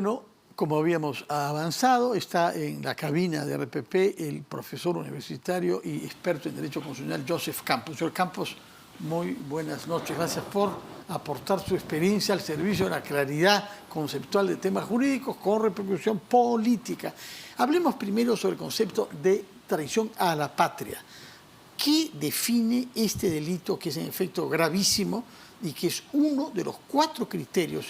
Bueno, como habíamos avanzado, está en la cabina de RPP el profesor universitario y experto en Derecho Constitucional Joseph Campos. Señor Campos, muy buenas noches. Gracias por aportar su experiencia al servicio de la claridad conceptual de temas jurídicos con repercusión política. Hablemos primero sobre el concepto de traición a la patria. ¿Qué define este delito que es en efecto gravísimo y que es uno de los 4 criterios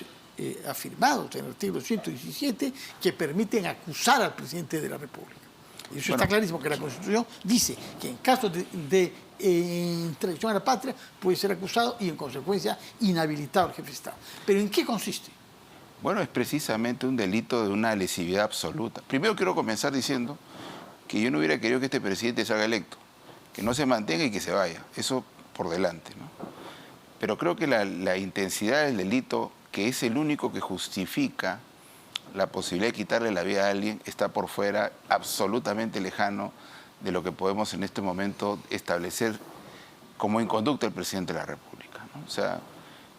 afirmados en el artículo 117 que permiten acusar al presidente de la República? Y eso está clarísimo, que la Constitución dice que en caso de traición a la patria puede ser acusado y en consecuencia inhabilitado el jefe de Estado. ¿Pero en qué consiste? Bueno, es precisamente un delito de una lesividad absoluta. Primero quiero comenzar diciendo que yo no hubiera querido que este presidente salga electo, que no se mantenga y que se vaya, eso por delante, ¿no? Pero creo que la intensidad del delito, que es el único que justifica la posibilidad de quitarle la vida a alguien, está por fuera, absolutamente lejano de lo que podemos en este momento establecer como inconducta del presidente de la República, ¿no? O sea,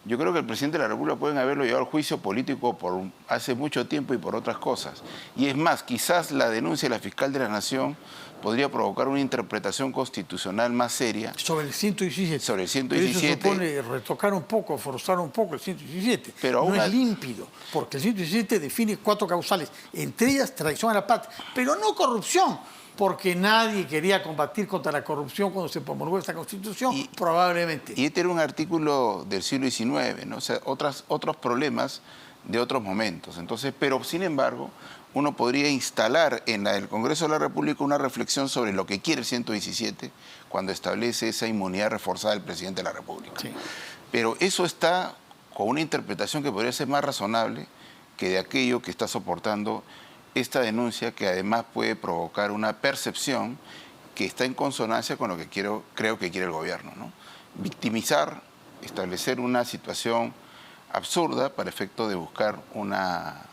yo creo que el presidente de la República pueden haberlo llevado al juicio político por hace mucho tiempo y por otras cosas. Y es más, quizás la denuncia de la fiscal de la Nación podría provocar una interpretación constitucional más seria. Sobre el 117. Sobre el 117. Pero eso supone retocar un poco, forzar un poco el 117. Pero no es límpido, porque el 117 define 4 causales, entre ellas traición a la patria, pero no corrupción, porque nadie quería combatir contra la corrupción cuando se promulgó esta Constitución, probablemente. Y este era un artículo del siglo XIX, ¿no? O sea, otros problemas de otros momentos. Entonces, pero sin embargo, uno podría instalar en el Congreso de la República una reflexión sobre lo que quiere el 117 cuando establece esa inmunidad reforzada del presidente de la República. Sí. Pero eso está con una interpretación que podría ser más razonable que de aquello que está soportando esta denuncia, que además puede provocar una percepción que está en consonancia con lo que creo que quiere el gobierno, ¿no? Victimizar, establecer una situación absurda para efecto de buscar una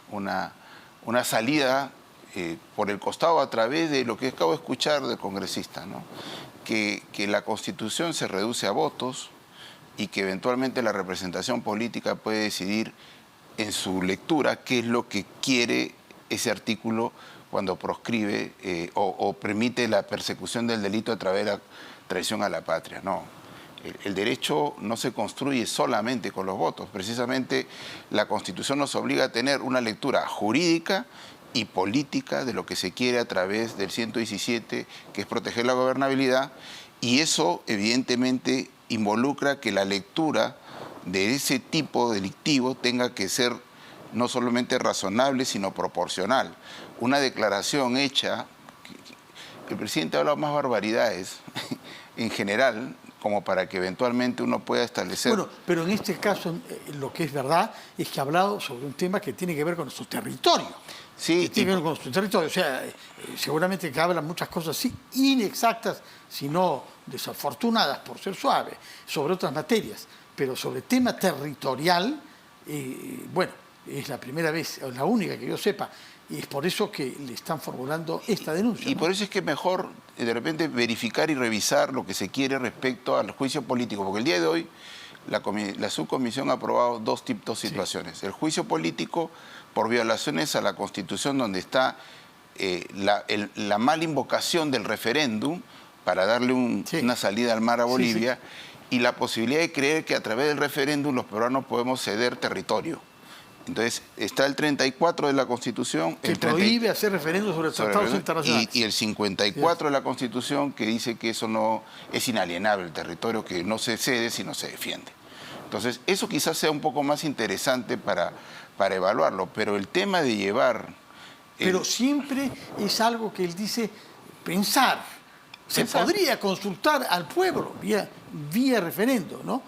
salida por el costado a través de lo que acabo de escuchar del congresista, ¿no? Que la Constitución se reduce a votos y que eventualmente la representación política puede decidir en su lectura qué es lo que quiere ese artículo cuando proscribe o permite la persecución del delito a través de la traición a la patria. No, el derecho no se construye solamente con los votos. Precisamente la Constitución nos obliga a tener una lectura jurídica y política de lo que se quiere a través del 117, que es proteger la gobernabilidad, y eso evidentemente involucra que la lectura de ese tipo delictivo tenga que ser no solamente razonable, sino proporcional. Una declaración hecha, el presidente ha hablado más barbaridades en general, como para que eventualmente uno pueda establecer... Bueno, pero en este caso lo que es verdad es que ha hablado sobre un tema que tiene que ver con su territorio. Sí, que tiene que ver con su territorio. O sea, seguramente que hablan muchas cosas sí, inexactas, sino desafortunadas, por ser suave, sobre otras materias. Pero sobre tema territorial, bueno, es la primera vez, o la única que yo sepa, y es por eso que le están formulando esta denuncia. Y ¿no? por eso es que es mejor de repente verificar y revisar lo que se quiere respecto al juicio político, porque el día de hoy la subcomisión ha aprobado dos situaciones. Sí. El juicio político por violaciones a la Constitución, donde está la mala invocación del referéndum para darle una salida al mar a Bolivia, sí. Y la posibilidad de creer que a través del referéndum los peruanos podemos ceder territorio. Entonces, está el 34 de la Constitución... Que prohíbe hacer referéndum sobre tratados internacionales. Y el 54 de la Constitución, que dice que eso no es inalienable, el territorio, que no se cede sino se defiende. Entonces, eso quizás sea un poco más interesante para evaluarlo, pero el tema de llevar... Pero siempre es algo que él dice pensar. Se podría consultar al pueblo vía referendo, ¿no?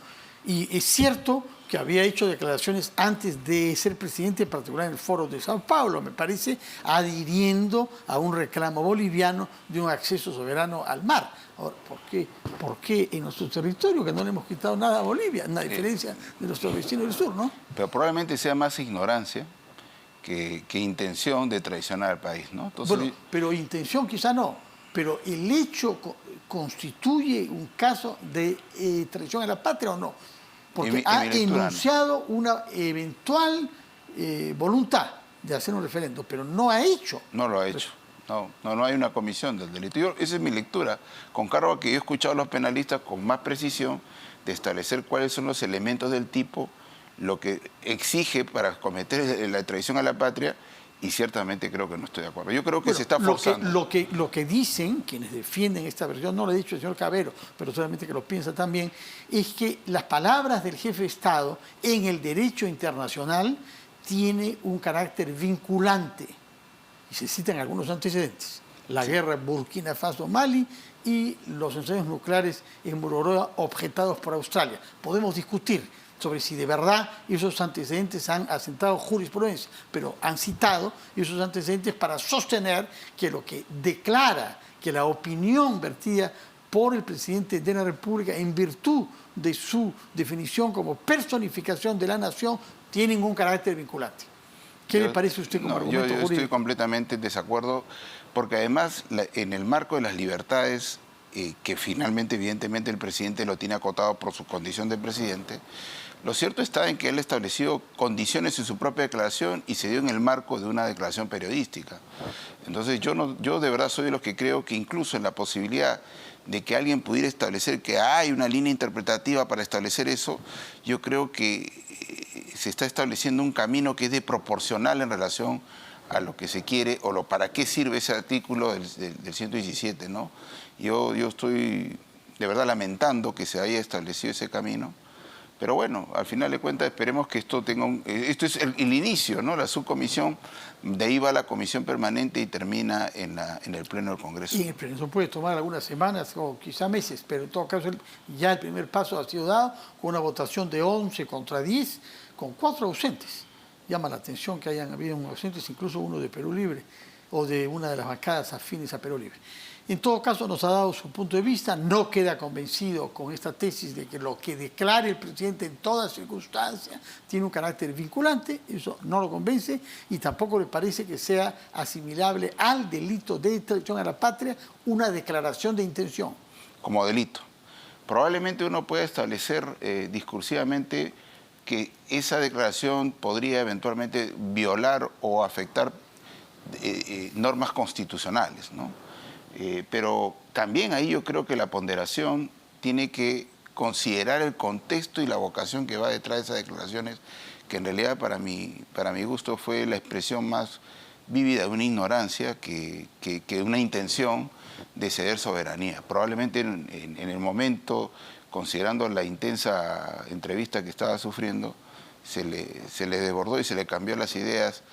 Y es cierto que había hecho declaraciones antes de ser presidente, en particular en el Foro de Sao Paulo, me parece, adhiriendo a un reclamo boliviano de un acceso soberano al mar. Ahora, ¿por qué en nuestro territorio, que no le hemos quitado nada a Bolivia, una diferencia de nuestros vecinos del sur, ¿no? Pero probablemente sea más ignorancia que intención de traicionar al país, ¿no? Entonces, bueno, pero intención quizá no, pero el hecho constituye un caso de traición a la patria o no. Porque ha enunciado una eventual voluntad de hacer un referendo, pero no ha hecho. No lo ha hecho. No hay una comisión del delito. Esa es mi lectura, con cargo a que yo he escuchado a los penalistas con más precisión de establecer cuáles son los elementos del tipo, lo que exige para cometer la traición a la patria, y ciertamente creo que no estoy de acuerdo. Yo creo que se está forzando. Lo que dicen quienes defienden esta versión, no lo ha dicho el señor Cavero, pero solamente que lo piensa también, es que las palabras del jefe de Estado en el derecho internacional tiene un carácter vinculante. Y se citan algunos antecedentes. La guerra en Burkina Faso-Mali y los ensayos nucleares en Mururoa objetados por Australia. Podemos discutir sobre si de verdad esos antecedentes han asentado jurisprudencia, pero han citado esos antecedentes para sostener que lo que declara que la opinión vertida por el presidente de la República en virtud de su definición como personificación de la nación tienen un carácter vinculante. ¿Qué le parece a usted como argumento jurídico? Yo estoy completamente en desacuerdo, porque además en el marco de las libertades, que finalmente evidentemente el presidente lo tiene acotado por su condición de presidente, lo cierto está en que él estableció condiciones en su propia declaración y se dio en el marco de una declaración periodística. Entonces yo de verdad soy de los que creo que incluso en la posibilidad de que alguien pudiera establecer que hay una línea interpretativa para establecer eso, yo creo que se está estableciendo un camino que es desproporcional en relación a lo que se quiere o para qué sirve ese artículo del 117, ¿no? Yo estoy de verdad lamentando que se haya establecido ese camino, pero bueno, al final de cuentas esperemos que esto tenga esto es el inicio, ¿no? La subcomisión, de ahí va la comisión permanente y termina en el Pleno del Congreso. Y en el Pleno eso puede tomar algunas semanas o quizá meses, pero en todo caso ya el primer paso ha sido dado con una votación de 11 contra 10, con 4 ausentes. Llama la atención que hayan habido ausentes, incluso uno de Perú Libre o de una de las bancadas afines a Perú Libre. En todo caso nos ha dado su punto de vista, no queda convencido con esta tesis de que lo que declare el presidente en todas circunstancias tiene un carácter vinculante, eso no lo convence, y tampoco le parece que sea asimilable al delito de traición a la patria una declaración de intención. Como delito. Probablemente uno pueda establecer discursivamente que esa declaración podría eventualmente violar o afectar normas constitucionales, ¿no? Pero también ahí yo creo que la ponderación tiene que considerar el contexto y la vocación que va detrás de esas declaraciones, que en realidad para mi gusto fue la expresión más vívida de una ignorancia que una intención de ceder soberanía. Probablemente en el momento, considerando la intensa entrevista que estaba sufriendo, se le desbordó y se le cambió las ideas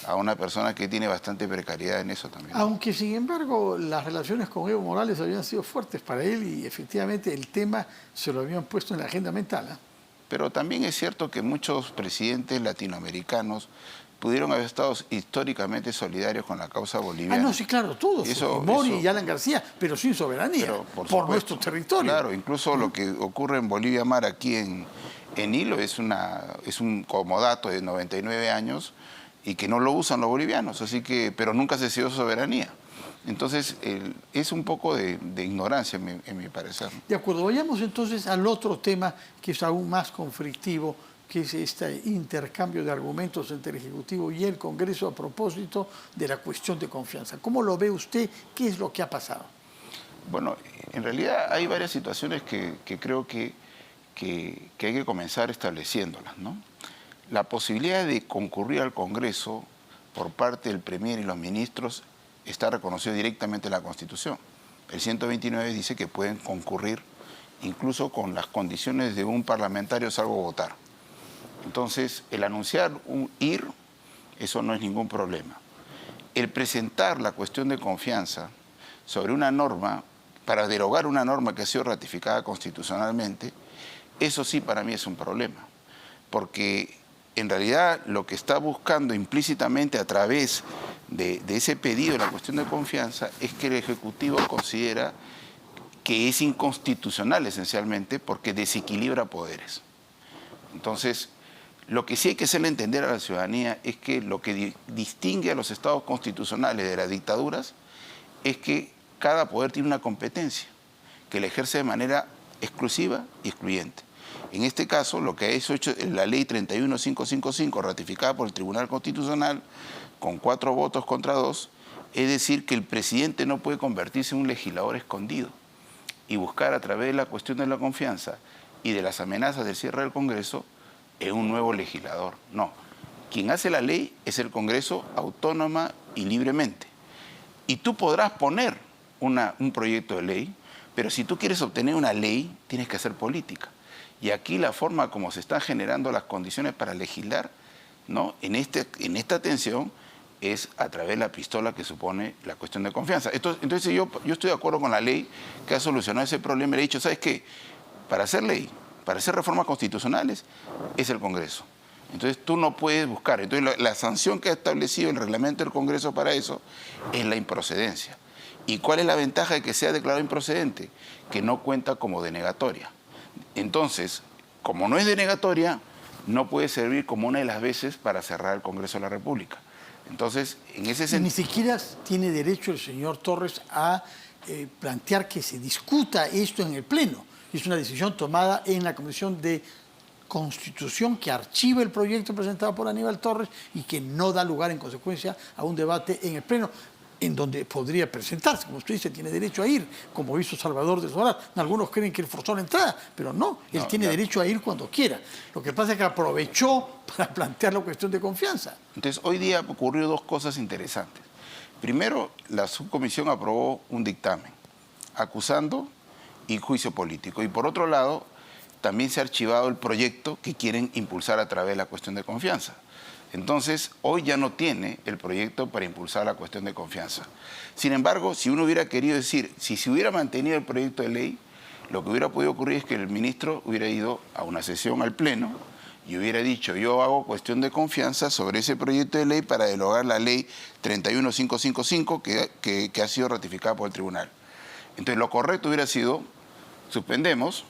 a una persona que tiene bastante precariedad en eso también. Aunque, sin embargo, las relaciones con Evo Morales habían sido fuertes para él y efectivamente el tema se lo habían puesto en la agenda mental, ¿eh? Pero también es cierto que muchos presidentes latinoamericanos pudieron haber estado históricamente solidarios con la causa boliviana. Ah, no, sí, claro, todos. Mori y Alan García, pero sin soberanía, pero, por nuestro territorio. Claro, incluso lo que ocurre en Bolivia Mar, aquí en Hilo, es un comodato de 99 años y que no lo usan los bolivianos, así que, pero nunca se cedió soberanía. Entonces, es un poco de ignorancia, en mi parecer. De acuerdo, vayamos entonces al otro tema que es aún más conflictivo, que es este intercambio de argumentos entre el Ejecutivo y el Congreso a propósito de la cuestión de confianza. ¿Cómo lo ve usted? ¿Qué es lo que ha pasado? Bueno, en realidad hay varias situaciones que creo que hay que comenzar estableciéndolas, ¿no? La posibilidad de concurrir al Congreso por parte del Premier y los ministros está reconocido directamente en la Constitución. El 129 dice que pueden concurrir incluso con las condiciones de un parlamentario salvo votar. Entonces, el anunciar ir, eso no es ningún problema. El presentar la cuestión de confianza sobre una norma, para derogar una norma que ha sido ratificada constitucionalmente, eso sí para mí es un problema. Porque en realidad lo que está buscando implícitamente a través de ese pedido de la cuestión de confianza es que el Ejecutivo considera que es inconstitucional esencialmente porque desequilibra poderes. Entonces, lo que sí hay que hacerle entender a la ciudadanía es que lo que distingue a los estados constitucionales de las dictaduras es que cada poder tiene una competencia que le ejerce de manera exclusiva y excluyente. En este caso, lo que ha hecho la ley 31555, ratificada por el Tribunal Constitucional, con 4 votos contra 2, es decir, que el presidente no puede convertirse en un legislador escondido y buscar a través de la cuestión de la confianza y de las amenazas del cierre del Congreso en un nuevo legislador. No. Quien hace la ley es el Congreso autónoma y libremente. Y tú podrás poner un proyecto de ley, pero si tú quieres obtener una ley, tienes que hacer política. Y aquí la forma como se están generando las condiciones para legislar, ¿no?, en esta tensión es a través de la pistola que supone la cuestión de confianza. Entonces yo estoy de acuerdo con la ley que ha solucionado ese problema. Le he dicho, ¿sabes qué? Para hacer ley, para hacer reformas constitucionales, es el Congreso. Entonces tú no puedes buscar. Entonces la sanción que ha establecido el reglamento del Congreso para eso es la improcedencia. ¿Y cuál es la ventaja de que sea declarado improcedente? Que no cuenta como denegatoria. Entonces, como no es denegatoria, no puede servir como una de las veces para cerrar el Congreso de la República. Entonces, en ese sentido... Ni siquiera tiene derecho el señor Torres a plantear que se discuta esto en el Pleno. Es una decisión tomada en la Comisión de Constitución que archiva el proyecto presentado por Aníbal Torres y que no da lugar en consecuencia a un debate en el Pleno, en donde podría presentarse. Como usted dice, tiene derecho a ir, como hizo Salvador de Solar. Algunos creen que él forzó la entrada, pero no, él tiene derecho a ir cuando quiera. Lo que pasa es que aprovechó para plantear la cuestión de confianza. Entonces, hoy día ocurrió 2 cosas interesantes. Primero, la subcomisión aprobó un dictamen acusando y juicio político. Y por otro lado, también se ha archivado el proyecto que quieren impulsar a través de la cuestión de confianza. Entonces, hoy ya no tiene el proyecto para impulsar la cuestión de confianza. Sin embargo, si uno hubiera querido decir, si se hubiera mantenido el proyecto de ley, lo que hubiera podido ocurrir es que el ministro hubiera ido a una sesión al Pleno y hubiera dicho, yo hago cuestión de confianza sobre ese proyecto de ley para derogar la ley 31555 que ha sido ratificada por el tribunal. Entonces, lo correcto hubiera sido, suspendemos,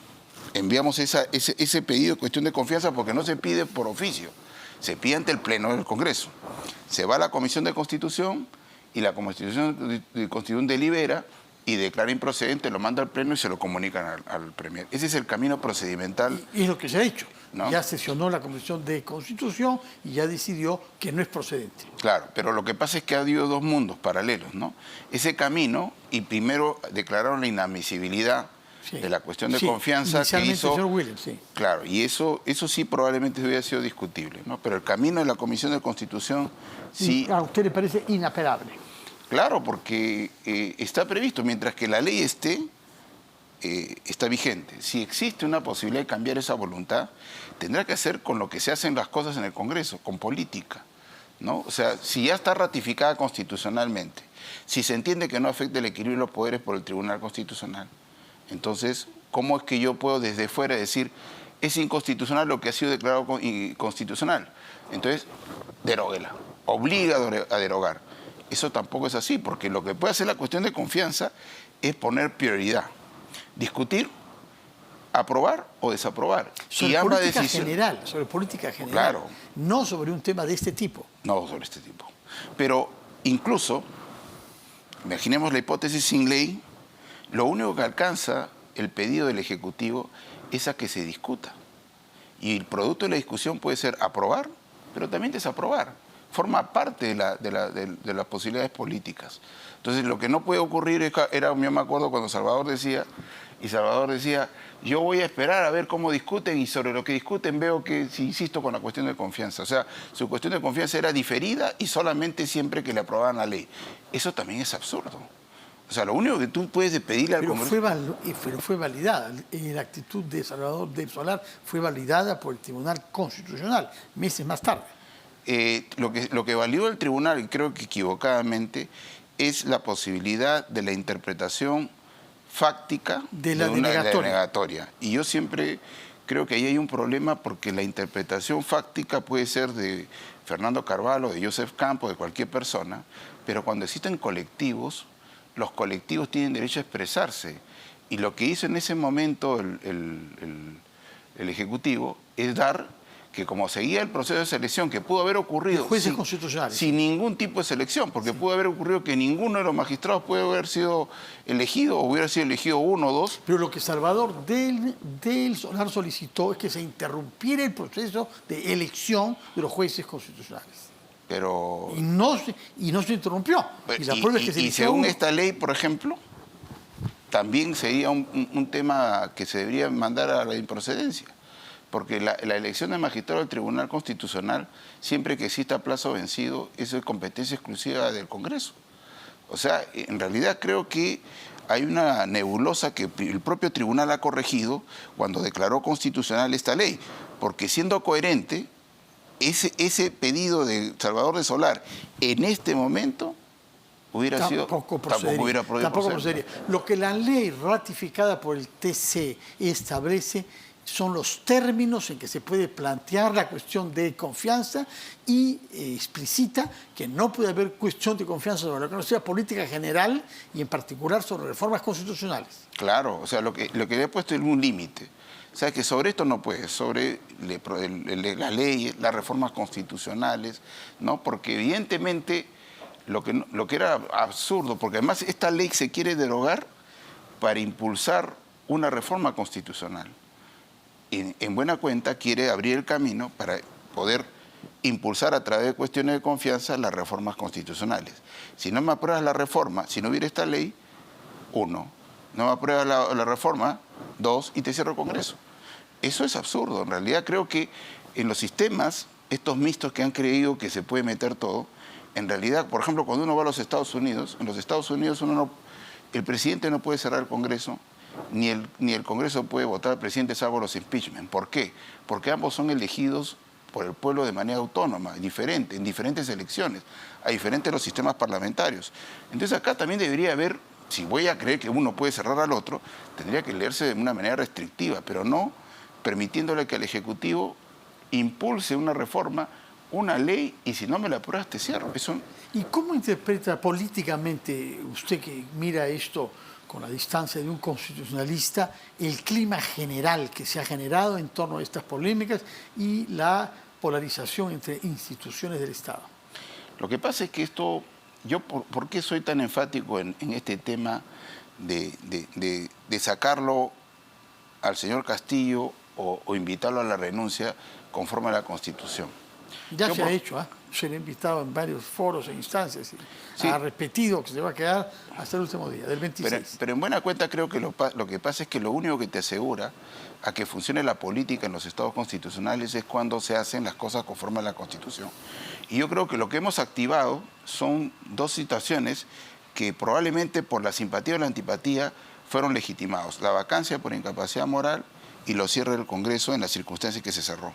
enviamos ese pedido de cuestión de confianza porque no se pide por oficio. Se pide ante el Pleno del Congreso. Se va a la Comisión de Constitución y la Comisión de Constitución delibera y declara improcedente, lo manda al Pleno y se lo comunican al Premier. Ese es el camino procedimental. Y es lo que se ha hecho. ¿No? Ya sesionó la Comisión de Constitución y ya decidió que no es procedente. Claro, pero lo que pasa es que ha habido 2 mundos paralelos, ¿no? Ese camino, y primero declararon la inadmisibilidad de la cuestión de confianza que hizo... el señor Williams, sí. Claro, y eso sí probablemente hubiera sido discutible, ¿no? Pero el camino de la Comisión de Constitución sí... ¿A usted le parece inapelable? Claro, porque está previsto, mientras que la ley está vigente. Si existe una posibilidad de cambiar esa voluntad, tendrá que hacer con lo que se hacen las cosas en el Congreso, con política, ¿no? O sea, si ya está ratificada constitucionalmente, si se entiende que no afecta el equilibrio de los poderes por el Tribunal Constitucional, entonces, ¿cómo es que yo puedo desde fuera decir es inconstitucional lo que ha sido declarado constitucional? Entonces, deróguela, obliga a derogar. Eso tampoco es así, porque lo que puede hacer la cuestión de confianza es poner prioridad, discutir, aprobar o desaprobar. Sobre política general, sobre política general, claro, no sobre un tema de este tipo. No sobre este tipo. Pero incluso, imaginemos la hipótesis sin ley, lo único que alcanza el pedido del Ejecutivo es a que se discuta. Y el producto de la discusión puede ser aprobar, pero también desaprobar. Forma parte de las posibilidades políticas. Entonces, lo que no puede ocurrir era, yo me acuerdo cuando Salvador decía, yo voy a esperar a ver cómo discuten y sobre lo que discuten veo que, si insisto, con la cuestión de confianza. O sea, su cuestión de confianza era diferida y solamente siempre que le aprobaban la ley. Eso también es absurdo. O sea, lo único que tú puedes pedirle al Congreso... Pero fue validada. La actitud de Salvador del Solar fue validada por el Tribunal Constitucional meses más tarde. Lo que validó el tribunal, y creo que equivocadamente, es la posibilidad de la interpretación fáctica de la denegatoria. Y yo siempre creo que ahí hay un problema porque la interpretación fáctica puede ser de Fernando Carvalho, de Joseph Campos, de cualquier persona, pero cuando existen colectivos, los colectivos tienen derecho a expresarse. Y lo que hizo en ese momento el Ejecutivo es dar que como seguía el proceso de selección que pudo haber ocurrido jueces constitucionales, sin ningún tipo de selección, porque pudo haber ocurrido que ninguno de los magistrados puede haber sido elegido, o hubiera sido elegido uno o dos. Pero lo que Salvador del Solar solicitó es que se interrumpiera el proceso de elección de los jueces constitucionales. Pero... Y no se interrumpió. Y la prueba es que se eligió según uno. esta ley, por ejemplo, también sería un tema que se debería mandar a la improcedencia. Porque la elección de magistrado del Tribunal Constitucional, siempre que exista plazo vencido, eso es competencia exclusiva del Congreso. O sea, en realidad creo que hay una nebulosa que el propio tribunal ha corregido cuando declaró constitucional esta ley. Porque siendo coherente, ese pedido de Salvador de Solar en este momento tampoco hubiera podido proceder. Lo que la ley ratificada por el TC establece son los términos en que se puede plantear la cuestión de confianza y explicita que no puede haber cuestión de confianza sobre la conocida política general y en particular sobre reformas constitucionales. Claro, o sea, lo que le he puesto es un límite. O sea, que sobre esto no puede, sobre las leyes, las reformas constitucionales, ¿no? Porque evidentemente lo que era absurdo, porque además esta ley se quiere derogar para impulsar una reforma constitucional. En buena cuenta quiere abrir el camino para poder impulsar a través de cuestiones de confianza las reformas constitucionales. Si no me apruebas la reforma, si no hubiera esta ley, 1. No me apruebas la reforma, 2, y te cierro el Congreso. Eso es absurdo. En realidad creo que en los sistemas, estos mixtos que han creído que se puede meter todo, en realidad, por ejemplo, cuando uno va a los Estados Unidos, en los Estados Unidos el presidente no puede cerrar el Congreso, ni el Congreso puede votar al presidente salvo los impeachment. ¿Por qué? Porque ambos son elegidos por el pueblo de manera autónoma, diferente, en diferentes elecciones, a diferentes de los sistemas parlamentarios. Entonces acá también debería haber, si voy a creer que uno puede cerrar al otro, tendría que leerse de una manera restrictiva, pero no permitiéndole que el Ejecutivo impulse una reforma, una ley, y si no me la apruebas te cierro. ¿Y cómo interpreta políticamente usted que mira esto con la distancia de un constitucionalista, el clima general que se ha generado en torno a estas polémicas y la polarización entre instituciones del Estado? Lo que pasa es que esto, ¿por qué soy tan enfático en este tema de sacarlo al señor Castillo o invitarlo a la renuncia conforme a la Constitución? Ya se ha hecho, se le ha invitado en varios foros e instancias y sí, ha repetido que se va a quedar hasta el último día, del 26. Pero en buena cuenta creo que lo que pasa es que lo único que te asegura a que funcione la política en los estados constitucionales es cuando se hacen las cosas conforme a la Constitución. Y yo creo que lo que hemos activado son dos situaciones que probablemente por la simpatía o la antipatía fueron legitimados. La vacancia por incapacidad moral y los cierres del Congreso en las circunstancias que se cerró.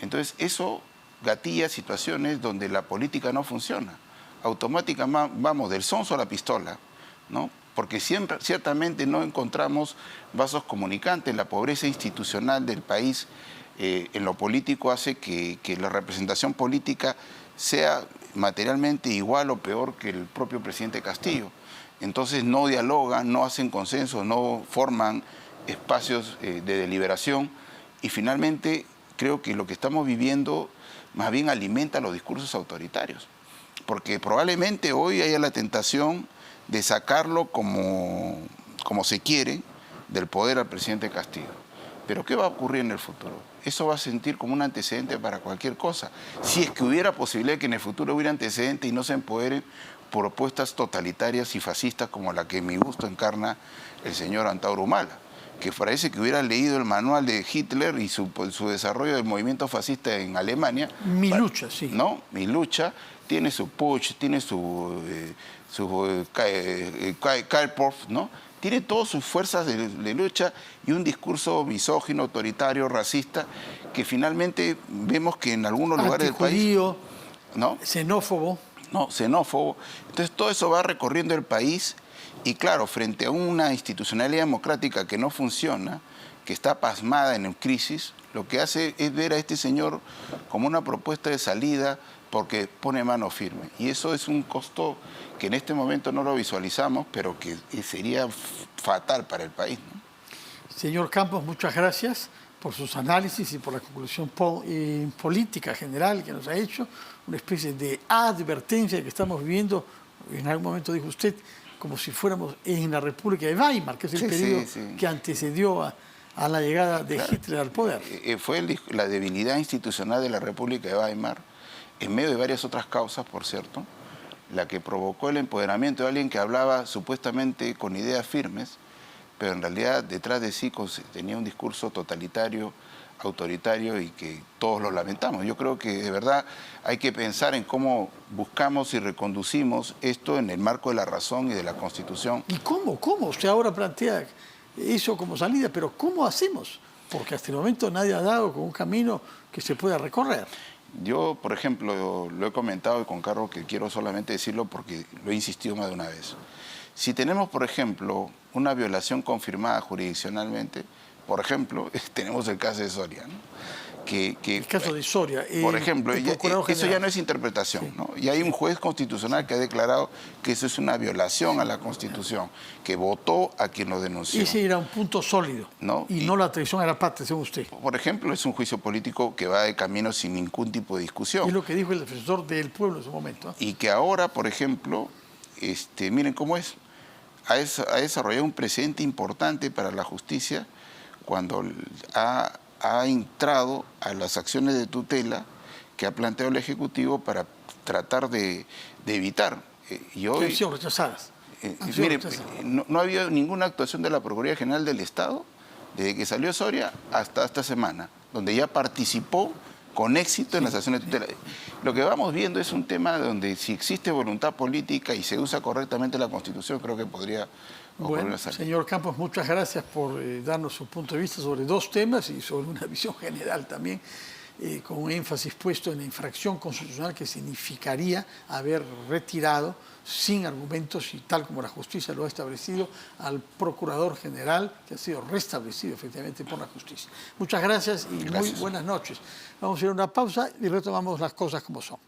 Entonces eso gatilla situaciones donde la política no funciona. Automáticamente vamos del sonso a la pistola, ¿no? Porque ciertamente no encontramos vasos comunicantes. La pobreza institucional del país en lo político hace que la representación política sea materialmente igual o peor que el propio presidente Castillo. Entonces no dialogan, no hacen consenso, no forman espacios de deliberación y finalmente creo que lo que estamos viviendo más bien alimenta los discursos autoritarios, porque probablemente hoy haya la tentación de sacarlo como se quiere del poder al presidente Castillo. Pero ¿qué va a ocurrir en el futuro? Eso va a sentir como un antecedente para cualquier cosa. Si es que hubiera posibilidad de que en el futuro hubiera antecedentes y no se empoderen propuestas totalitarias y fascistas como la que en mi gusto encarna el señor Antauro Humala, que parece que hubiera leído el manual de Hitler y su desarrollo del movimiento fascista en Alemania. Mi lucha, sí. ¿No? Mi lucha, tiene su Putsch, tiene su Kahlport, ¿no? Tiene todas sus fuerzas de lucha y un discurso misógino, autoritario, racista, que finalmente vemos que en algunos lugares del país... ¿no? Xenófobo. No, xenófobo. Entonces todo eso va recorriendo el país. Y claro, frente a una institucionalidad democrática que no funciona, que está pasmada en crisis, lo que hace es ver a este señor como una propuesta de salida porque pone mano firme. Y eso es un costo que en este momento no lo visualizamos, pero que sería fatal para el país, ¿no? Señor Campos, muchas gracias por sus análisis y por la conclusión política general que nos ha hecho, una especie de advertencia que estamos viviendo, en algún momento dijo usted, como si fuéramos en la República de Weimar, que es el periodo que antecedió a la llegada de Hitler al poder. Fue la debilidad institucional de la República de Weimar, en medio de varias otras causas, por cierto, la que provocó el empoderamiento de alguien que hablaba supuestamente con ideas firmes, pero en realidad detrás de sí tenía un discurso totalitario, autoritario y que todos lo lamentamos. Yo creo que de verdad hay que pensar en cómo buscamos y reconducimos esto en el marco de la razón y de la Constitución. ¿Y cómo? ¿Cómo? Usted ahora plantea eso como salida, pero ¿cómo hacemos? Porque hasta el momento nadie ha dado con un camino que se pueda recorrer. Yo, por ejemplo, lo he comentado con Carlos, que quiero solamente decirlo porque lo he insistido más de una vez. Si tenemos, por ejemplo, una violación confirmada jurisdiccionalmente, por ejemplo, tenemos el caso de Soria, ¿no? El caso de Soria. Por ejemplo, eso ya no es interpretación, sí, ¿no? Y hay un juez constitucional que ha declarado que eso es una violación a la Constitución, que votó a quien lo denunció. Ese era un punto sólido, ¿no? Y no la traición a la patria, según usted. Por ejemplo, es un juicio político que va de camino sin ningún tipo de discusión. Es lo que dijo el defensor del pueblo en su momento, ¿eh? Y que ahora, por ejemplo, miren cómo es, ha desarrollado un precedente importante para la justicia cuando ha entrado a las acciones de tutela que ha planteado el Ejecutivo para tratar de evitar. Y hoy, han sido rechazadas. Mire, no ha habido ninguna actuación de la Procuraduría General del Estado desde que salió Soria hasta esta semana, donde ya participó con éxito en las acciones de tutela. Lo que vamos viendo es un tema donde si existe voluntad política y se usa correctamente la Constitución, creo que podría ocurrir. Bueno, señor Campos, muchas gracias por darnos su punto de vista sobre dos temas y sobre una visión general también, con un énfasis puesto en la infracción constitucional que significaría haber retirado sin argumentos y tal como la justicia lo ha establecido al procurador general, que ha sido restablecido efectivamente por la justicia. Muchas gracias y muy buenas noches. Vamos a ir a una pausa y retomamos las cosas como son.